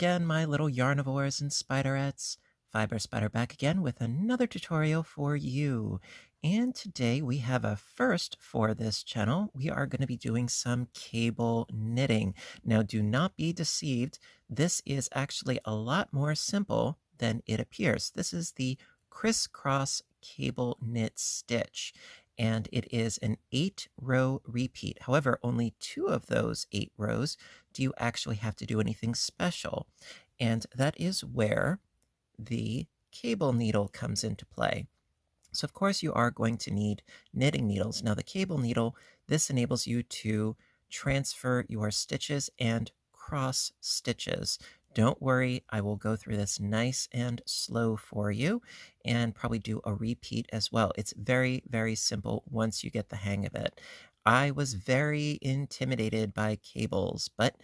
again, my little yarnivores and spiderettes. Fiber Spider back again with another tutorial for you. And today we have a first for this channel. We are going to be doing some cable knitting. Now, do not be deceived. This is actually a lot more simple than it appears. This is the crisscross cable knit stitch, and it is an 8-row repeat. However, only 2 of those 8 rows do you actually have to do anything special, and that is where the cable needle comes into play. So of course you are going to need knitting needles. Now the cable needle, this enables you to transfer your stitches and cross stitches. Don't worry, I will go through this nice and slow for you and probably do a repeat as well. It's very, very simple once you get the hang of it. I was very intimidated by cables, but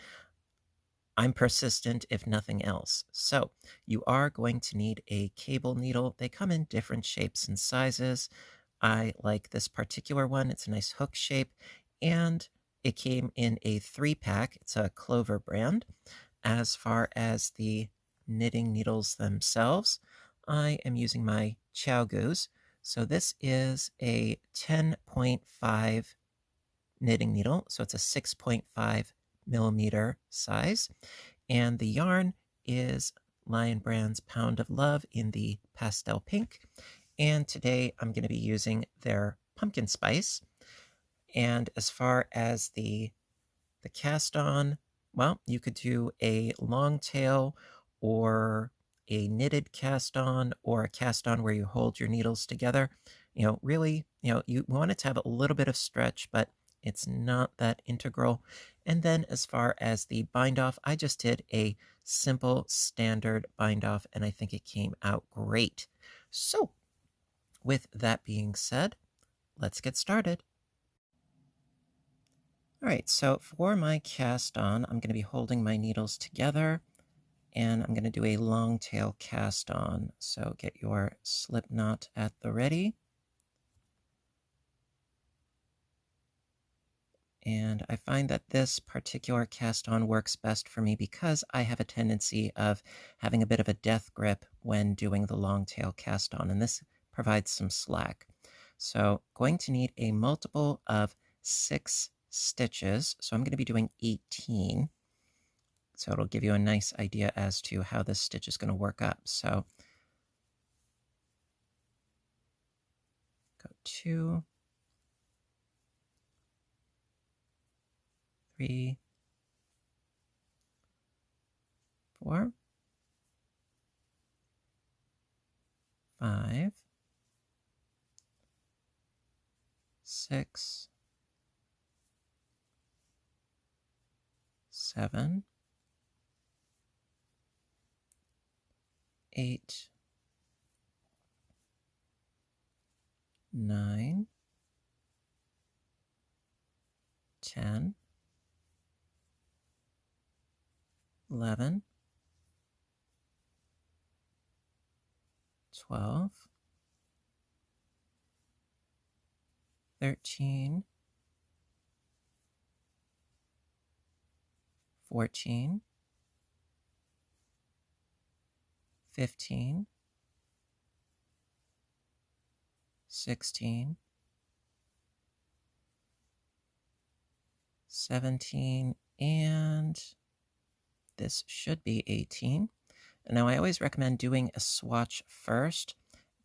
I'm persistent if nothing else. So you are going to need a cable needle. They come in different shapes and sizes. I like this particular one. It's a nice hook shape, and it came in a 3-pack. It's a Clover brand. As far as the knitting needles themselves, I am using my ChowGoos. So this is a 10.5 knitting needle. So it's a 6.5 millimeter size. And the yarn is Lion Brand's Pound of Love in the pastel pink. And today I'm going to be using their pumpkin spice. And as far as the cast on, well, you could do a long tail or a knitted cast on or a cast on where you hold your needles together. Really, you want it to have a little bit of stretch, but it's not that integral. And then as far as the bind off, I just did a simple standard bind off, and I think it came out great. So with that being said, let's get started. All right, so for my cast on, I'm going to be holding my needles together, and I'm going to do a long tail cast on. So get your slip knot at the ready. And I find that this particular cast on works best for me because I have a tendency of having a bit of a death grip when doing the long tail cast on, and this provides some slack. So going to need a multiple of 6 stitches. So I'm going to be doing 18. So it'll give you a nice idea as to how this stitch is going to work up. So go 2, 3, 4, 5, 6, 7, 8, 9, 10, 11, 12, 13, 14, 15, 16, 17, and this should be 18. Now, I always recommend doing a swatch first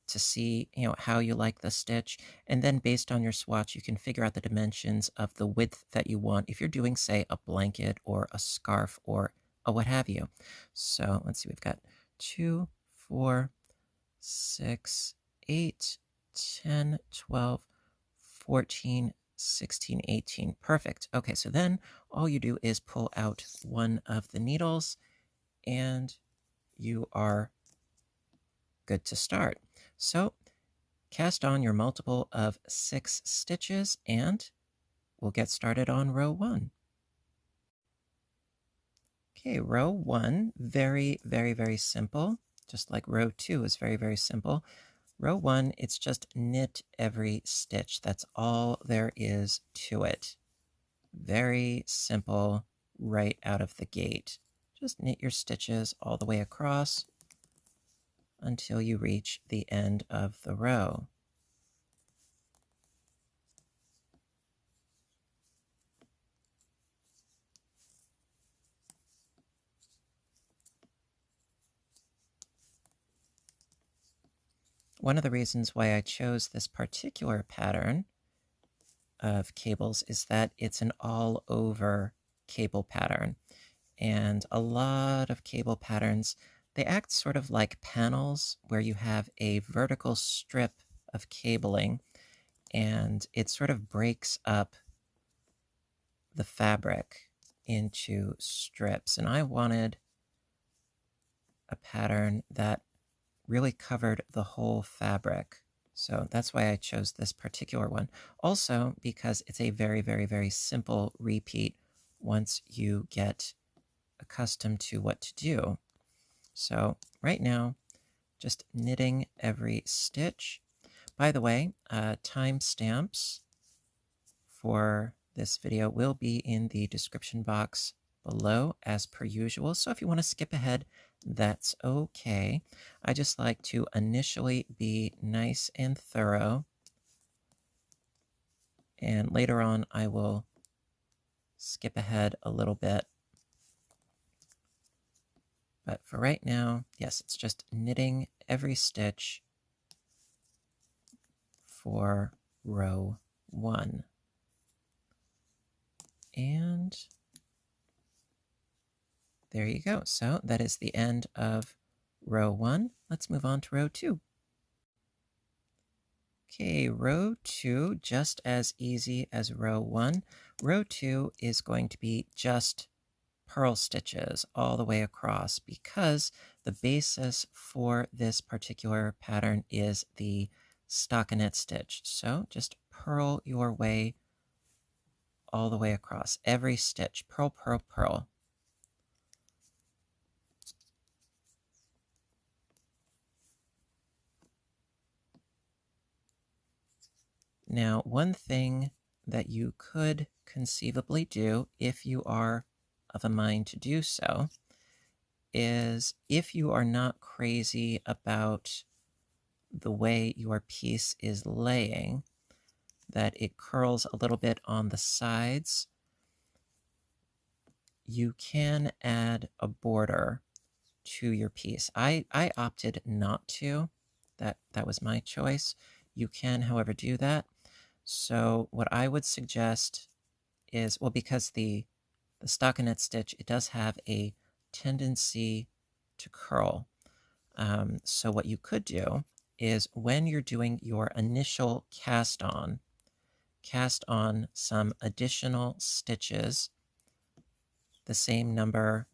to see, how you like the stitch. And then based on your swatch, you can figure out the dimensions of the width that you want if you're doing, say, a blanket or a scarf or a what have you. So let's see, we've got 2, 4, 6, 8, 10, 12, 14, 16, 18. Perfect. Okay, so then all you do is pull out one of the needles and you are good to start. So cast on your multiple of 6 stitches and we'll get started on row 1. Okay, row 1, very, very, very simple. Just like row 2 is very, very simple. Row 1, it's just knit every stitch. That's all there is to it. Very simple right out of the gate. just knit your stitches all the way across until you reach the end of the row. One of the reasons why I chose this particular pattern of cables is that it's an all-over cable pattern. And a lot of cable patterns, they act sort of like panels where you have a vertical strip of cabling and it sort of breaks up the fabric into strips. And I wanted a pattern that really covered the whole fabric. So that's why I chose this particular one. Also, because it's a very, very, very simple repeat once you get accustomed to what to do. So right now, just knitting every stitch. By the way, timestamps for this video will be in the description box below as per usual. So if you want to skip ahead, that's okay. I just like to initially be nice and thorough. And later on, I will skip ahead a little bit. But for right now, yes, it's just knitting every stitch for row 1. And there you go. So that is the end of row 1. Let's move on to row 2. Okay, row 2, just as easy as row 1. Row 2 is going to be just purl stitches all the way across because the basis for this particular pattern is the stockinette stitch. So just purl your way all the way across. Every stitch, purl, purl, purl. Now, one thing that you could conceivably do if you are of a mind to do so is if you are not crazy about the way your piece is laying, that it curls a little bit on the sides, you can add a border to your piece. I opted not to. That was my choice. You can, however, do that. So what I would suggest is, well, because the stockinette stitch, it does have a tendency to curl. So what you could do is when you're doing your initial cast on some additional stitches, the same number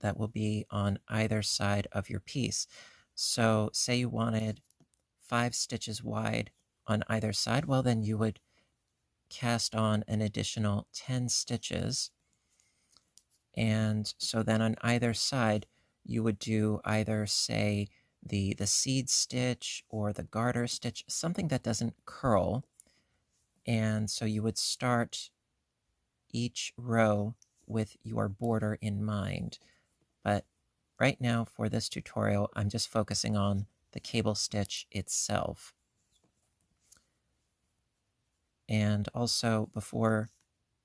that will be on either side of your piece. So say you wanted 5 stitches wide on either side, well, then you would cast on an additional 10 stitches. And so then on either side, you would do either, say, the seed stitch or the garter stitch, something that doesn't curl. And so you would start each row with your border in mind. But right now for this tutorial, I'm just focusing on the cable stitch itself. And also before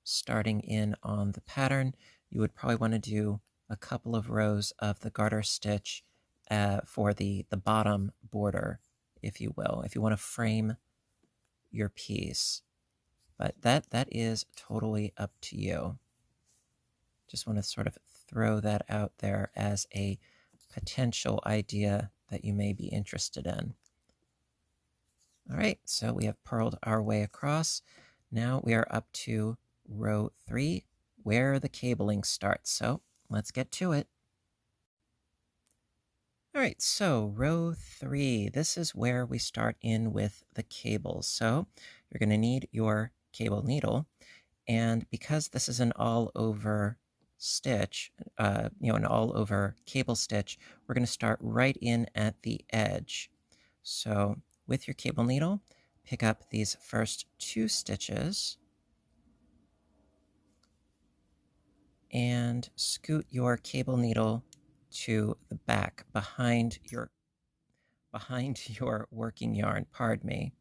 starting in on the pattern, you would probably want to do a couple of rows of the garter stitch for the bottom border, if you will, if you want to frame your piece. But that is totally up to you. Just want to sort of throw that out there as a potential idea that you may be interested in. All right, so we have purled our way across. Now we are up to row 3, where the cabling starts. So let's get to it. All right, so row 3, this is where we start in with the cables. So you're going to need your cable needle. And because this is an all-over stitch, an all-over cable stitch, we're going to start right in at the edge. So with your cable needle, pick up these first 2 stitches. and scoot your cable needle to the back behind your working yarn. Pardon me.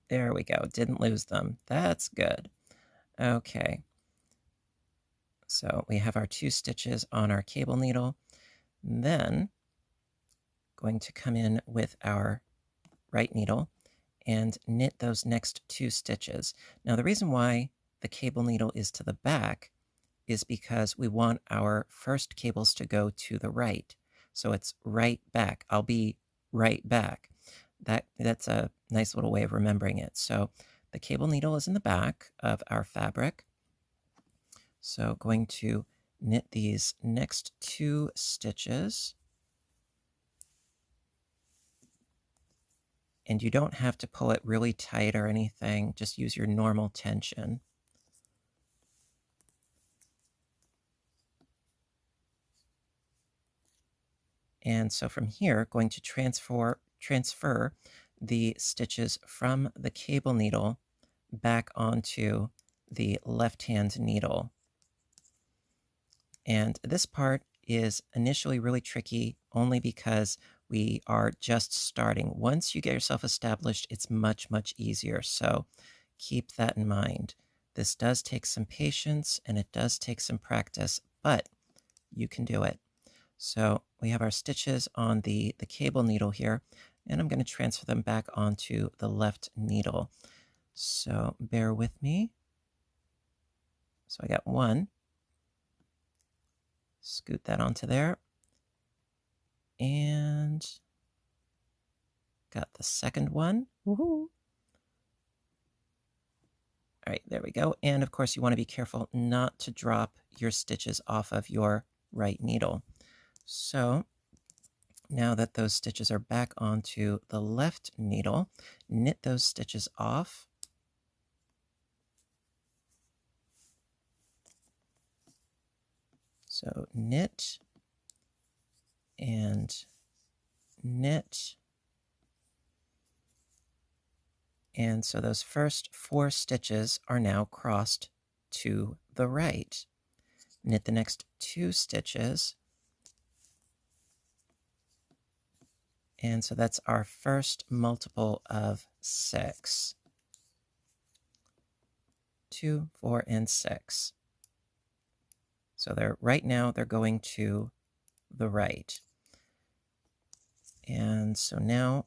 There we go. Didn't lose them. That's good. Okay. So we have our 2 stitches on our cable needle. Then going to come in with our right needle and knit those next 2 stitches. Now the reason why the cable needle is to the back is because we want our first cables to go to the right. So it's right back. I'll be right back. That's a nice little way of remembering it. So the cable needle is in the back of our fabric. So going to knit these next 2 stitches. And you don't have to pull it really tight or anything. Just use your normal tension. And so from here, going to transfer the stitches from the cable needle back onto the left-hand needle. And this part is initially really tricky only because we are just starting. Once you get yourself established, it's much, much easier. So keep that in mind. This does take some patience and it does take some practice, but you can do it. So we have our stitches on the cable needle here, and I'm going to transfer them back onto the left needle. So bear with me. So I got 1. Scoot that onto there. And got the second one. Woohoo! All right, there we go. And of course, you want to be careful not to drop your stitches off of your right needle. So now that those stitches are back onto the left needle, knit those stitches off. So knit and knit. And so those first 4 stitches are now crossed to the right. Knit the next 2 stitches. And so that's our first multiple of 6. 2, 4, and 6. So right now they're going to the right. And so now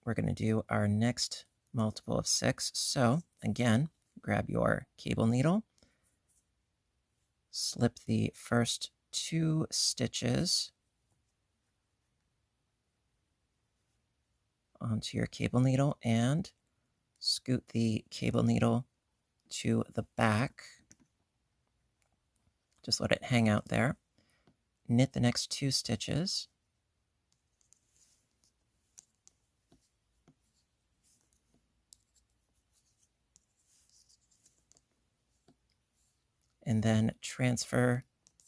we're going to do our next multiple of 6. So again, grab your cable needle, slip the first 2 stitches onto your cable needle and scoot the cable needle to the back. Just let it hang out there. Knit the next 2 stitches. And then transfer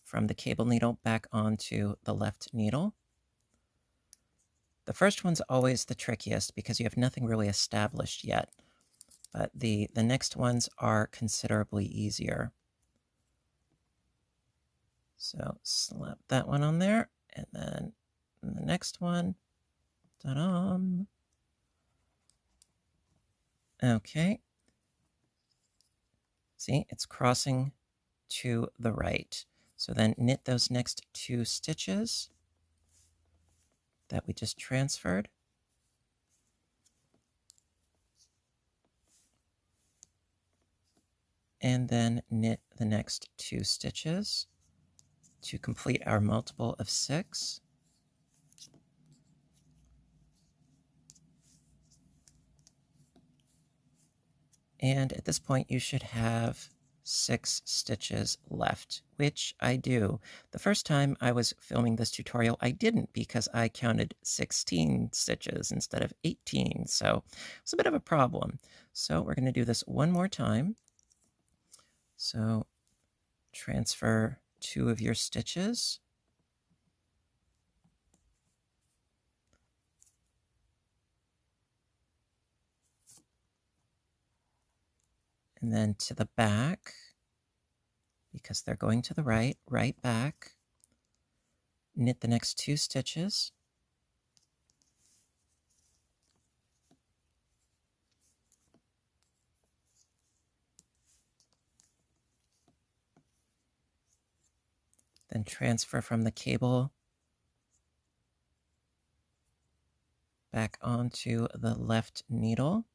from the cable needle back onto the left needle. The first one's always the trickiest because you have nothing really established yet, but the next ones are considerably easier. So slap that one on there, and then the next one. Ta-da! Okay. See, it's crossing to the right. So then knit those next 2 stitches that we just transferred. And then knit the next 2 stitches to complete our multiple of 6. And at this point, you should have 6 stitches left, which I do. The first time I was filming this tutorial, I didn't because I counted 16 stitches instead of 18, so it's a bit of a problem. So we're going to do this one more time. So transfer 2 of your stitches. And then to the back. because they're going to the right, right back, knit the next 2 stitches, then transfer from the cable back onto the left needle.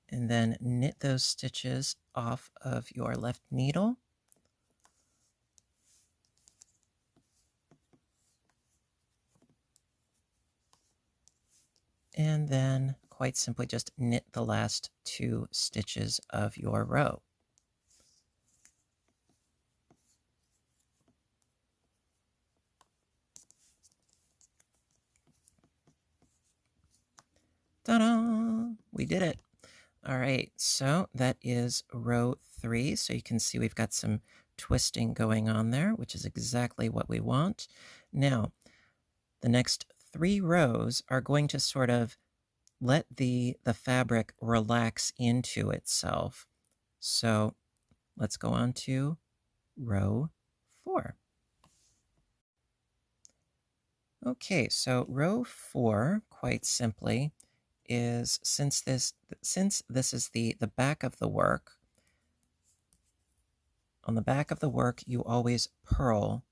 And then knit those stitches off of your left needle. And then quite simply just knit the last 2 stitches of your row. Ta-da! We did it. All right, so that is row 3. So you can see we've got some twisting going on there, which is exactly what we want. Now, the next 3 rows are going to sort of let the fabric relax into itself. So let's go on to row 4. Okay, so row 4, quite simply, is since this is the back of the work, on the back of the work you always purl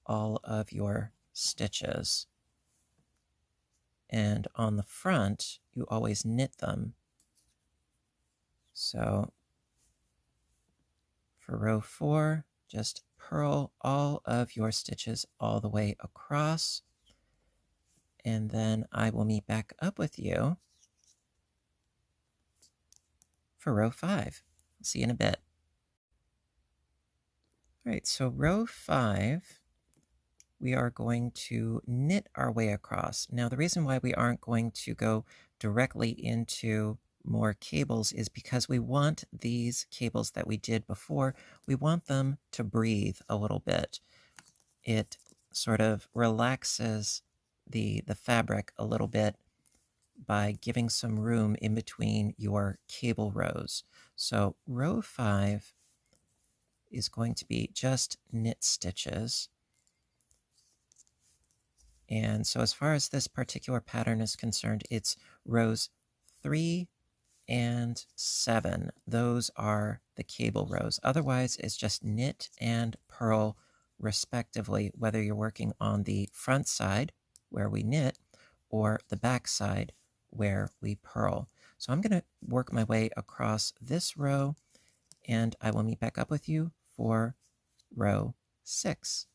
all of your stitches, and on the front you always knit them. So for row 4, just purl all of your stitches all the way across, and then I will meet back up with you for row 5. See you in a bit. All right, so row 5, we are going to knit our way across. Now, the reason why we aren't going to go directly into more cables is because we want these cables that we did before, we want them to breathe a little bit. It sort of relaxes the fabric a little bit by giving some room in between your cable rows. So row 5 is going to be just knit stitches. And so as far as this particular pattern is concerned, it's rows 3 and 7. Those are the cable rows. Otherwise, it's just knit and purl respectively, whether you're working on the front side where we knit or the back side where we purl. So I'm going to work my way across this row, and I will meet back up with you for row 6.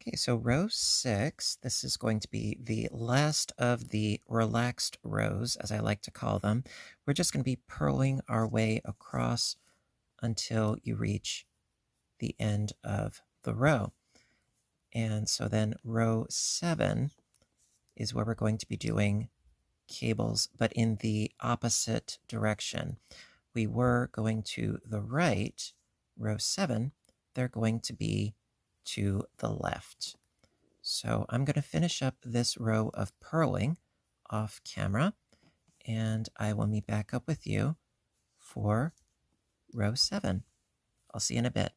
Okay, so row 6, this is going to be the last of the relaxed rows, as I like to call them. We're just going to be purling our way across until you reach the end of the row. And so then row 7 is where we're going to be doing cables, but in the opposite direction. We were going to the right, row 7, they're going to be to the left. So I'm going to finish up this row of purling off camera, and I will meet back up with you for row 7. I'll see you in a bit.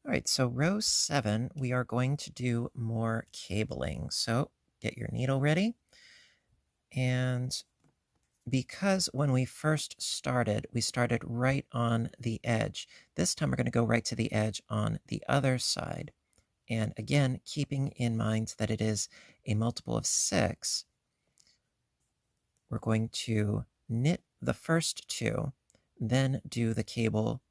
All right, so row 7, we are going to do more cabling. So get your needle ready. And because when we first started, we started right on the edge. This time we're going to go right to the edge on the other side. And again, keeping in mind that it is a multiple of 6, we're going to knit the first 2, then do the cable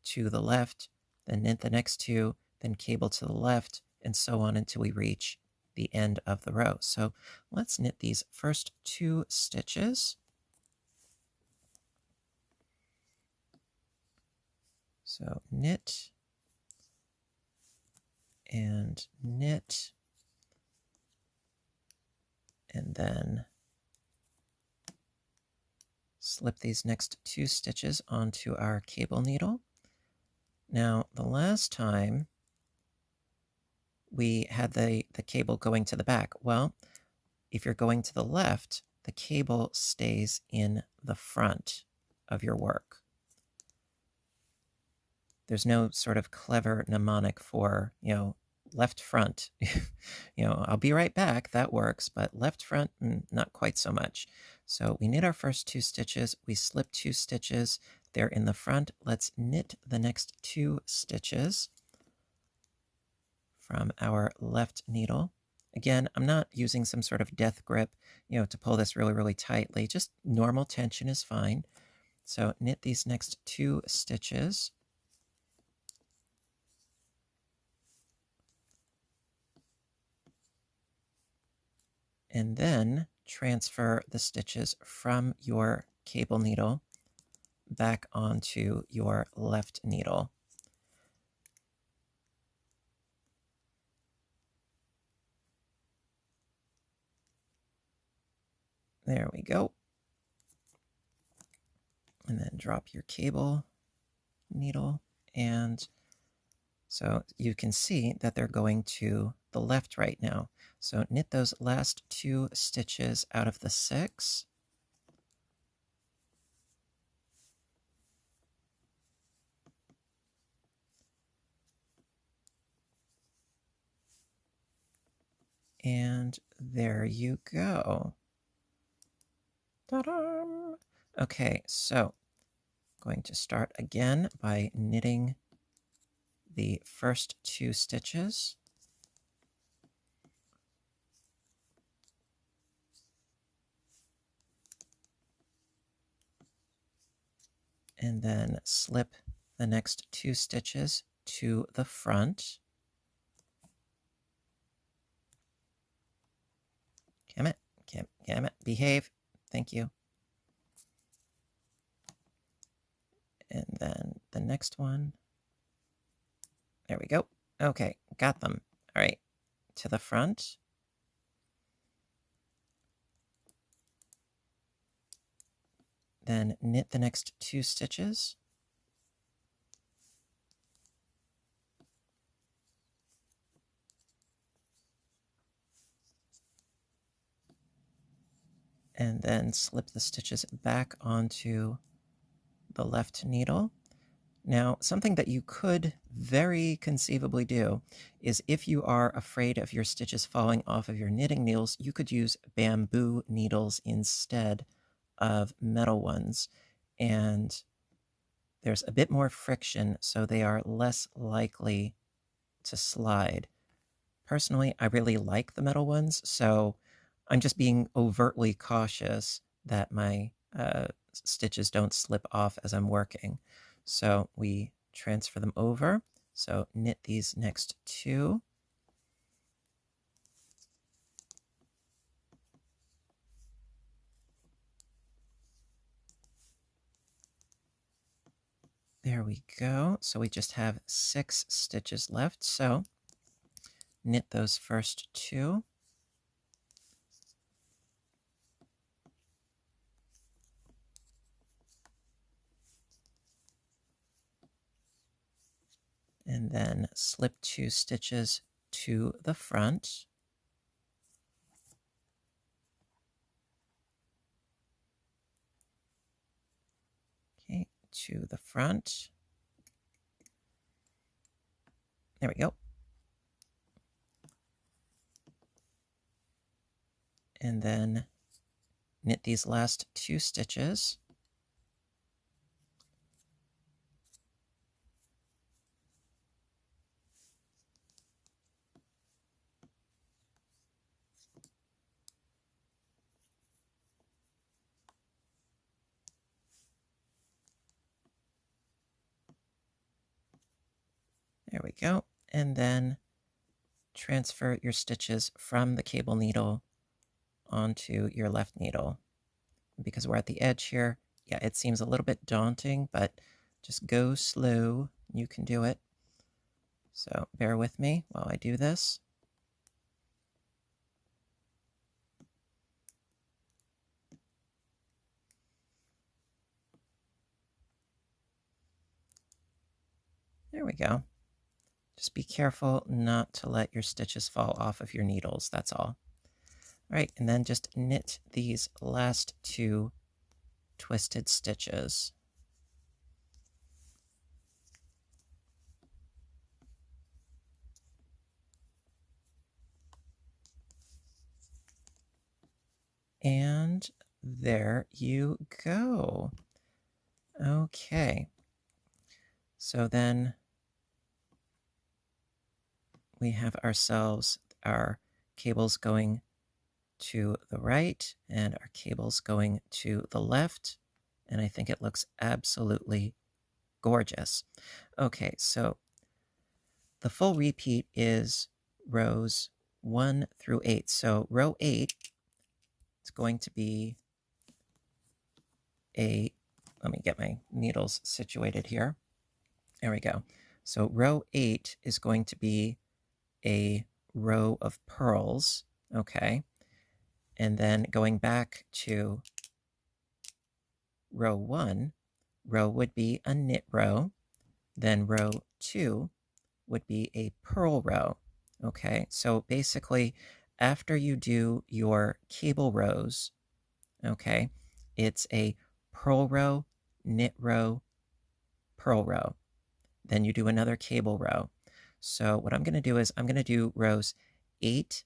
to the left, then knit the next 2, then cable to the left, and so on until we reach the end of the row. So let's knit these first 2 stitches. So knit and knit, and then Slip these next 2 stitches onto our cable needle. Now, the last time we had the cable going to the back. Well, if you're going to the left, the cable stays in the front of your work. There's no sort of clever mnemonic for, left front. I'll be right back, that works, but left front, not quite so much. So we knit our first 2 stitches, we slip 2 stitches, they're in the front. Let's knit the next 2 stitches from our left needle. Again, I'm not using some sort of death grip, to pull this really, really tightly. Just normal tension is fine. So knit these next 2 stitches. And then transfer the stitches from your cable needle back onto your left needle. There we go. And then drop your cable needle. And so you can see that they're going to the left right now. So knit those last 2 stitches out of the 6. And there you go. Ta-da! Okay, so I'm going to start again by knitting the first 2 stitches. And then slip the next 2 stitches to the front. Damn it, behave. Thank you. And then the next one. There we go. Okay, got them. All right, to the front. Then knit the next 2 stitches. And then slip the stitches back onto the left needle. Now, something that you could very conceivably do is if you are afraid of your stitches falling off of your knitting needles, you could use bamboo needles instead of metal ones. And there's a bit more friction, so they are less likely to slide. Personally, I really like the metal ones, so I'm just being overtly cautious that my stitches don't slip off as I'm working. So we transfer them over. So knit these next 2. There we go. So we just have 6 stitches left. So knit those first 2. And then slip 2 stitches to the front. Okay, to the front. There we go. And then knit these last 2 stitches. There we go. And then transfer your stitches from the cable needle onto your left needle. Because we're at the edge here, yeah, it seems a little bit daunting, but just go slow. You can do it. So bear with me while I do this. There we go. Just be careful not to let your stitches fall off of your needles, that's all. All right, and then just knit these last 2 twisted stitches. And there you go. Okay. So then we have ourselves our cables going to the right and our cables going to the left. And I think it looks absolutely gorgeous. Okay, so the full repeat is rows 1 through 8. So row 8 is going to be let me get my needles situated here. There we go. So row 8 is going to be a row of pearls, okay? And then going back to row 1, row would be a knit row, then row 2 would be a purl row, okay? So basically, after you do your cable rows, okay, it's a purl row, knit row, purl row. Then you do another cable row. So what I'm going to do is I'm going to do rows 8,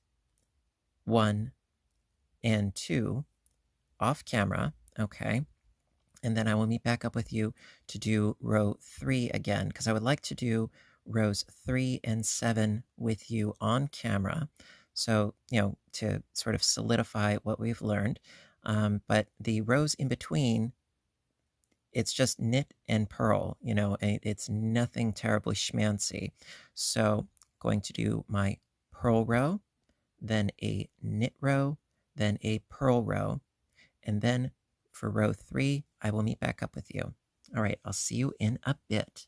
1, and 2 off camera, okay? And then I will meet back up with you to do row 3 again, because I would like to do rows 3 and 7 with you on camera. So, to sort of solidify what we've learned. But the rows in between, it's just knit and purl, it's nothing terribly schmancy. So going to do my purl row, then a knit row, then a purl row. And then for row 3, I will meet back up with you. All right, I'll see you in a bit.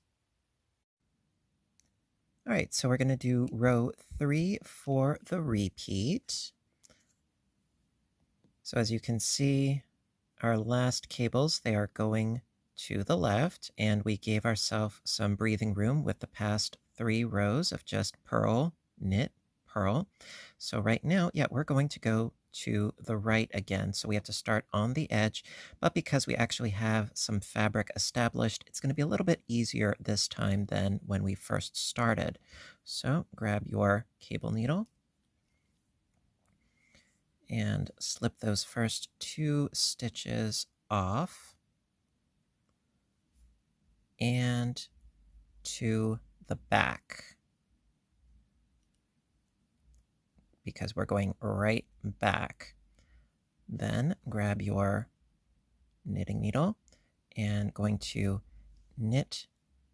All right, so we're going to do row 3 for the repeat. So as you can see, our last cables, they are going to the left, and we gave ourselves some breathing room with the past 3 rows of just purl, knit, purl. So right now, yeah, we're going to go to the right again. So we have to start on the edge, but because we actually have some fabric established, it's going to be a little bit easier this time than when we first started. So grab your cable needle and slip those first 2 stitches off and to the back, because we're going right back. Then grab your knitting needle and going to knit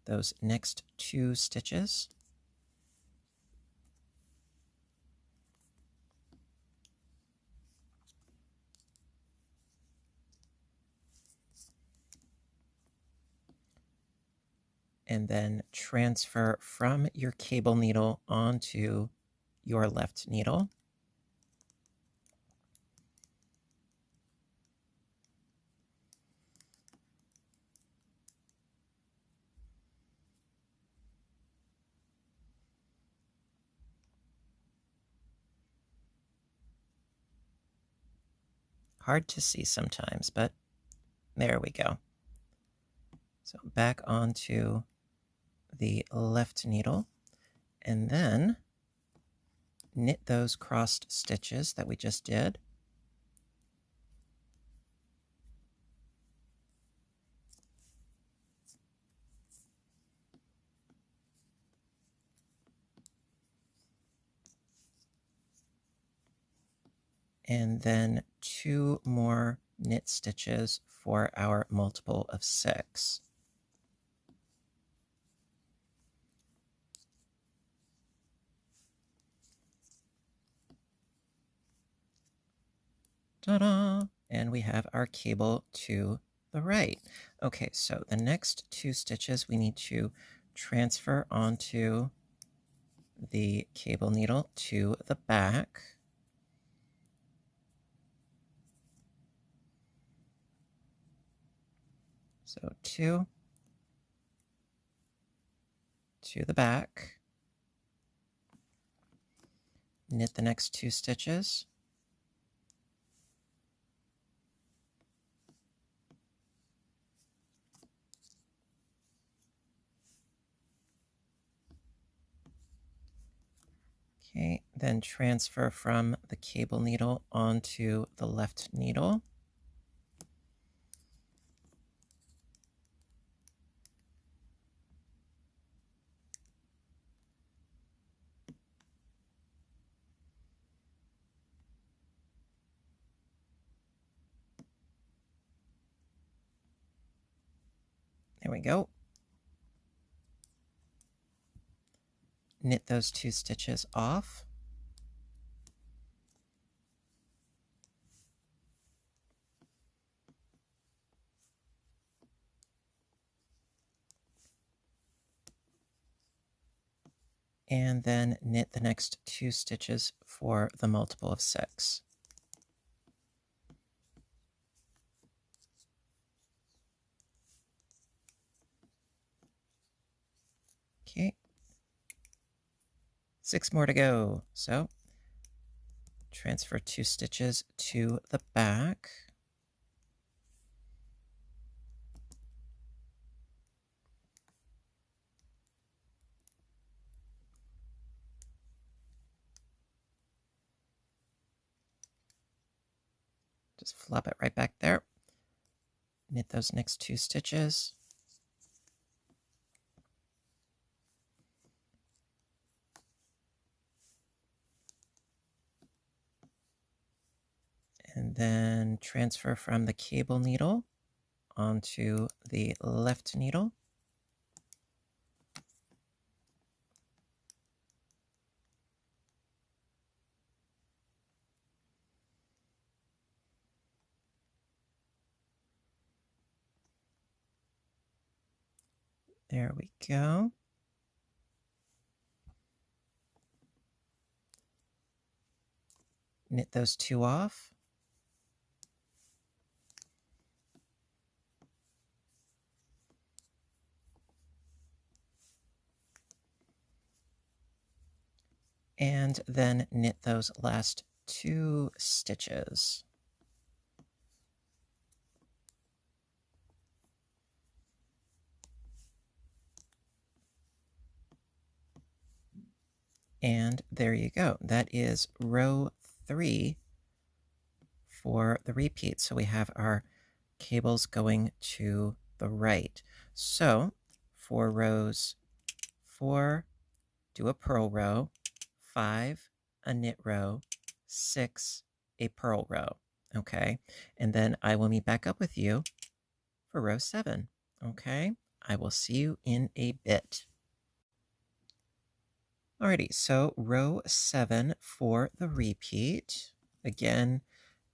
those next 2 stitches. And then transfer from your cable needle onto your left needle. Hard to see sometimes, but there we go. So back onto the left needle, and then knit those crossed stitches that we just did. And then 2 more knit stitches for our multiple of 6. Ta-da! And we have our cable to the right. Okay, so the next 2 stitches we need to transfer onto the cable needle to the back. So 2, to the back, knit the next 2 stitches, okay, then transfer from the cable needle onto the left needle. There we go. Knit those 2 stitches off. And then knit the next 2 stitches for the multiple of 6. Okay. 6 more to go. So transfer 2 stitches to the back. Just flop it right back there. Knit those next 2 stitches. And then transfer from the cable needle onto the left needle. There we go. Knit those 2 off. And then knit those last 2 stitches. And there you go. That is row 3 for the repeat. So we have our cables going to the right. So for rows 4, do a purl row, 5, a knit row, 6, a purl row. Okay. And then I will meet back up with you for row 7. Okay. I will see you in a bit. Alrighty, so row 7 for the repeat. Again,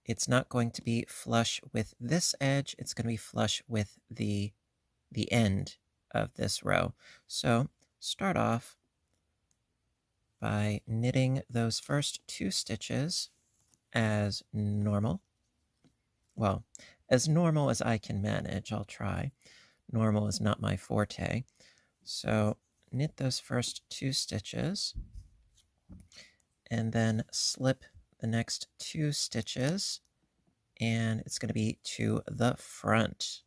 it's not going to be flush with this edge. It's going to be flush with the end of this row. So start off by knitting those first 2 stitches as normal. Well, as normal as I can manage, I'll try. Normal is not my forte. So knit those first 2 stitches and then slip the next 2 stitches, and it's going to be to the front.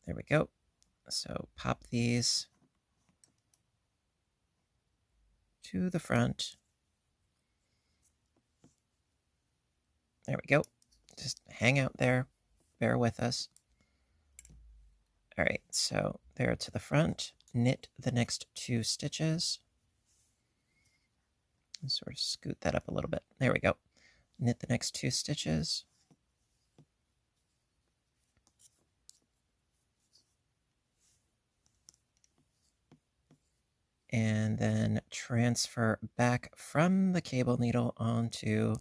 There we go. So pop these to the front. There we go. Just hang out there. Bear with us. All right, so there to the front. Knit the next 2 stitches. And sort of scoot that up a little bit. There we go. Knit the next 2 stitches. And then transfer back from the cable needle onto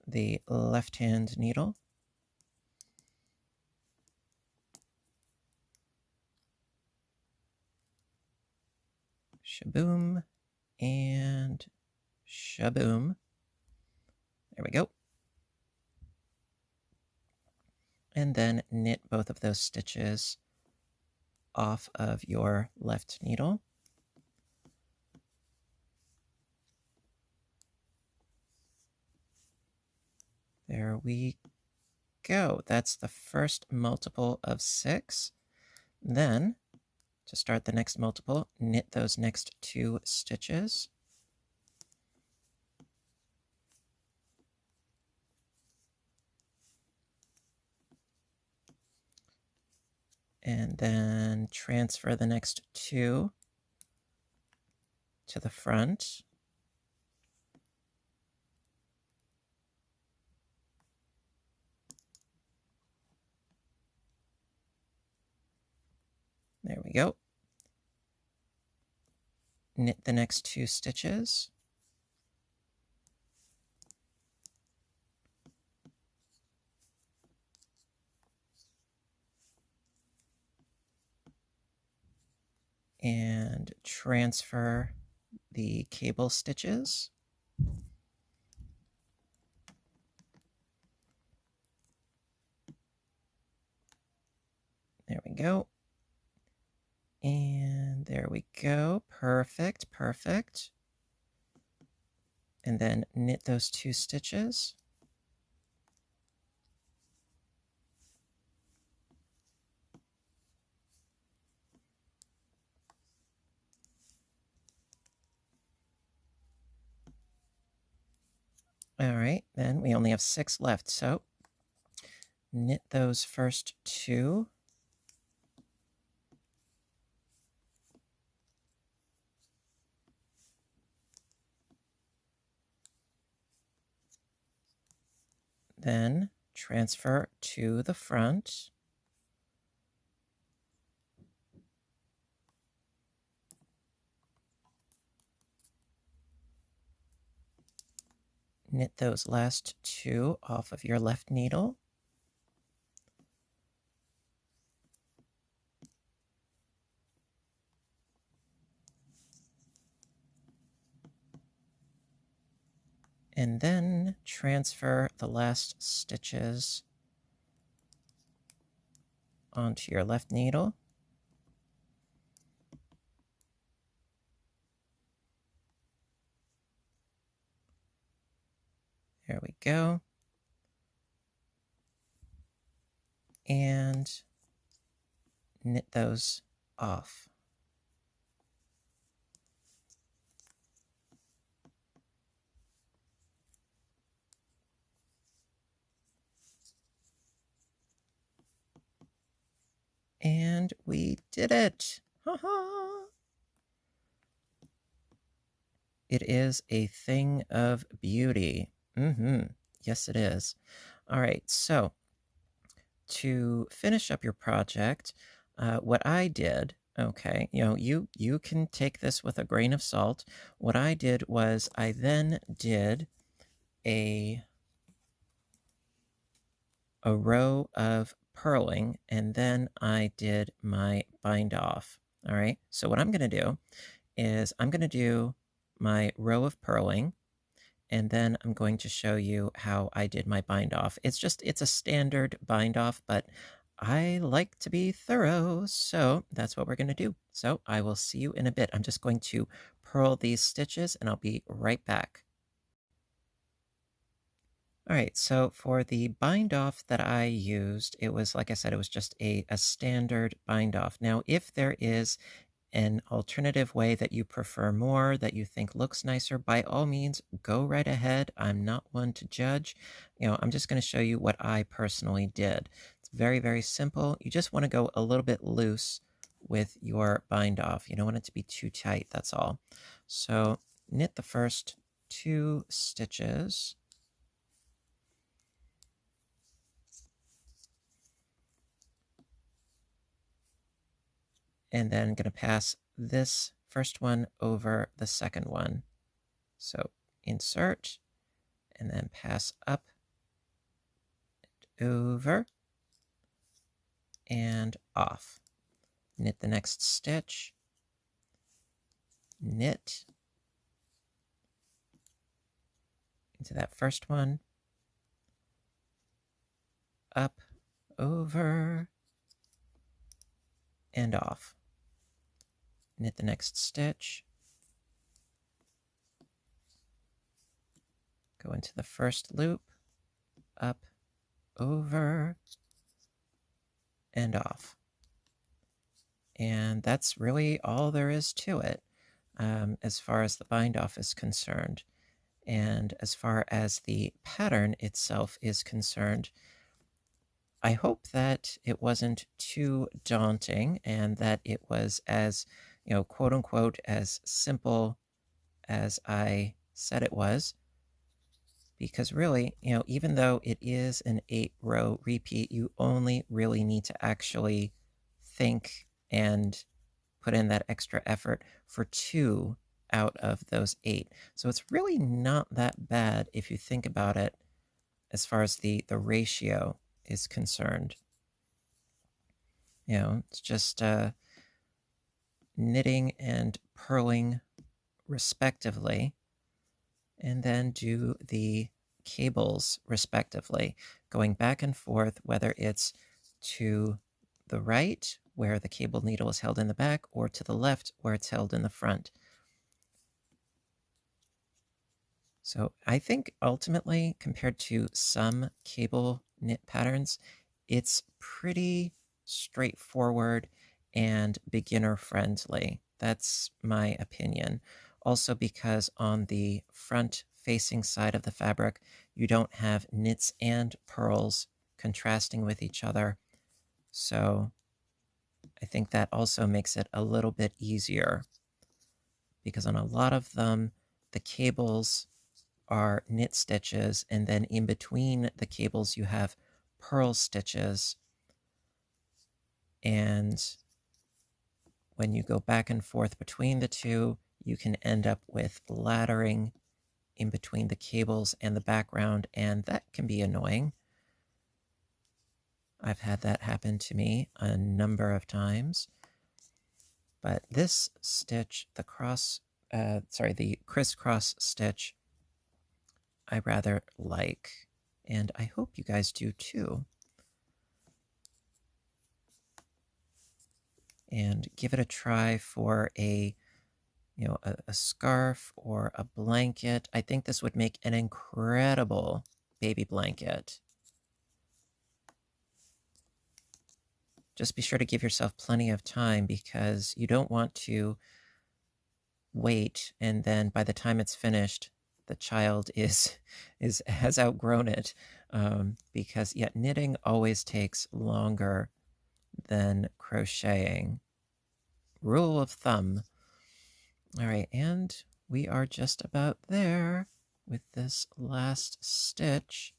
the left-hand needle. Shaboom and shaboom. There we go. And then knit both of those stitches off of your left needle. There we go. That's the first multiple of 6. Then, to start the next multiple, knit those next 2 stitches. And then transfer the next 2 to the front. There we go. Knit the next 2 stitches. And transfer the cable stitches. There we go. And there we go. Perfect, perfect. And then knit those 2 stitches. All right, then we only have 6 left, so knit those first 2. Then transfer to the front. Knit those last 2 off of your left needle. And then transfer the last stitches onto your left needle. There we go. And knit those off. And we did it! Ha-ha! It is a thing of beauty. Yes, it is. All right, so to finish up your project, what I did, okay, you can take this with a grain of salt. What I did was I then did a row of purling, and then I did my bind off. All right, so what I'm going to do is I'm going to do my row of purling, and then I'm going to show you how I did my bind off. It's a standard bind off, but I like to be thorough, so that's what we're going to do. So I will see you in a bit. I'm just going to purl these stitches, and I'll be right back. All right, so for the bind off that I used, it was, like I said, it was just a standard bind off. Now, if there is an alternative way that you prefer more, that you think looks nicer, by all means, go right ahead. I'm not one to judge. I'm just going to show you what I personally did. It's very, very simple. You just want to go a little bit loose with your bind off. You don't want it to be too tight, that's all. So knit the first 2 stitches. And then going to pass this first one over the second one. So insert, and then pass up, and over, and off. Knit the next stitch, knit into that first one, up, over, and off. Knit the next stitch. Go into the first loop, up, over, and off. And that's really all there is to it as far as the bind off is concerned. And as far as the pattern itself is concerned, I hope that it wasn't too daunting and that it was as, quote unquote, as simple as I said it was. Because really, even though it is an 8-row repeat, you only really need to actually think and put in that extra effort for 2 out of those 8. So it's really not that bad if you think about it as far as the ratio is concerned. It's just knitting and purling respectively, and then do the cables respectively, going back and forth, whether it's to the right where the cable needle is held in the back or to the left where it's held in the front. So I think ultimately, compared to some cable knit patterns, it's pretty straightforward and beginner friendly. That's my opinion. Also because on the front facing side of the fabric, you don't have knits and purls contrasting with each other. So I think that also makes it a little bit easier, because on a lot of them, the cables are knit stitches, and then in between the cables you have purl stitches. And when you go back and forth between the two, you can end up with laddering in between the cables and the background, and that can be annoying. I've had that happen to me a number of times. But this stitch, the crisscross stitch, I rather like, and I hope you guys do too. And give it a try for a scarf or a blanket. I think this would make an incredible baby blanket. Just be sure to give yourself plenty of time, because you don't want to wait and then by the time it's finished, the child has outgrown it. Because knitting always takes longer than crocheting. Rule of thumb. All right, and we are just about there with this last stitch.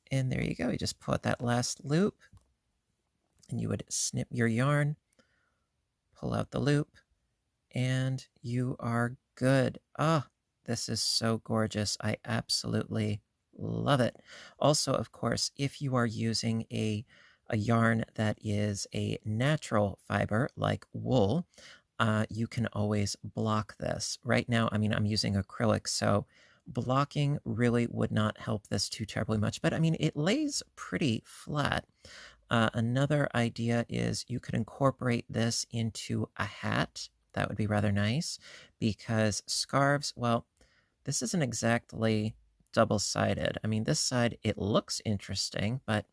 And there you go. You just pull out that last loop, and you would snip your yarn, pull out the loop, and you are good. Ah, this is so gorgeous. I absolutely love it. Also, of course, if you are using a yarn that is a natural fiber like wool, you can always block this. Right now, I'm using acrylic, so blocking really would not help this too terribly much, but it lays pretty flat. Another idea is you could incorporate this into a hat. That would be rather nice, because scarves, well, this isn't exactly double-sided. This side, it looks interesting, but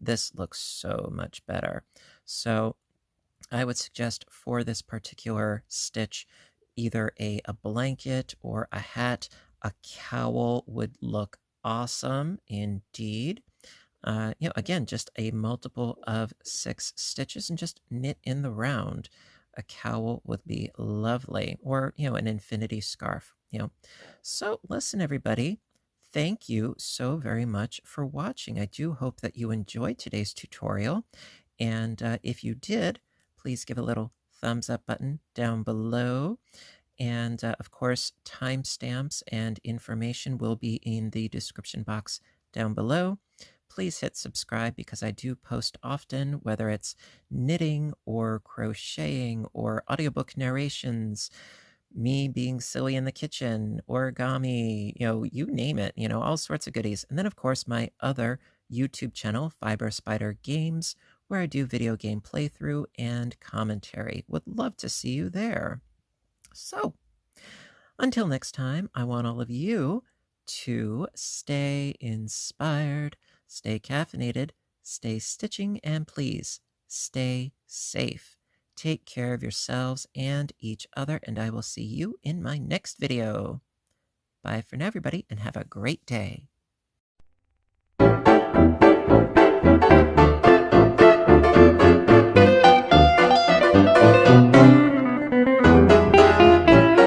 this looks so much better. So I would suggest for this particular stitch, either a blanket or a hat. A cowl would look awesome indeed. Again, just a multiple of 6 stitches and just knit in the round. A cowl would be lovely, or, an infinity scarf, So listen, everybody, thank you so very much for watching. I do hope that you enjoyed today's tutorial. And if you did, please give a little thumbs up button down below. And of course, timestamps and information will be in the description box down below. Please hit subscribe, because I do post often, whether it's knitting or crocheting or audiobook narrations, me being silly in the kitchen, origami, you name it, all sorts of goodies. And then, of course, my other YouTube channel, Fiber Spider Games, where I do video game playthrough and commentary. Would love to see you there. So, until next time, I want all of you to stay inspired, stay caffeinated, stay stitching, and please stay safe. Take care of yourselves and each other, and I will see you in my next video. Bye for now, everybody, and have a great day.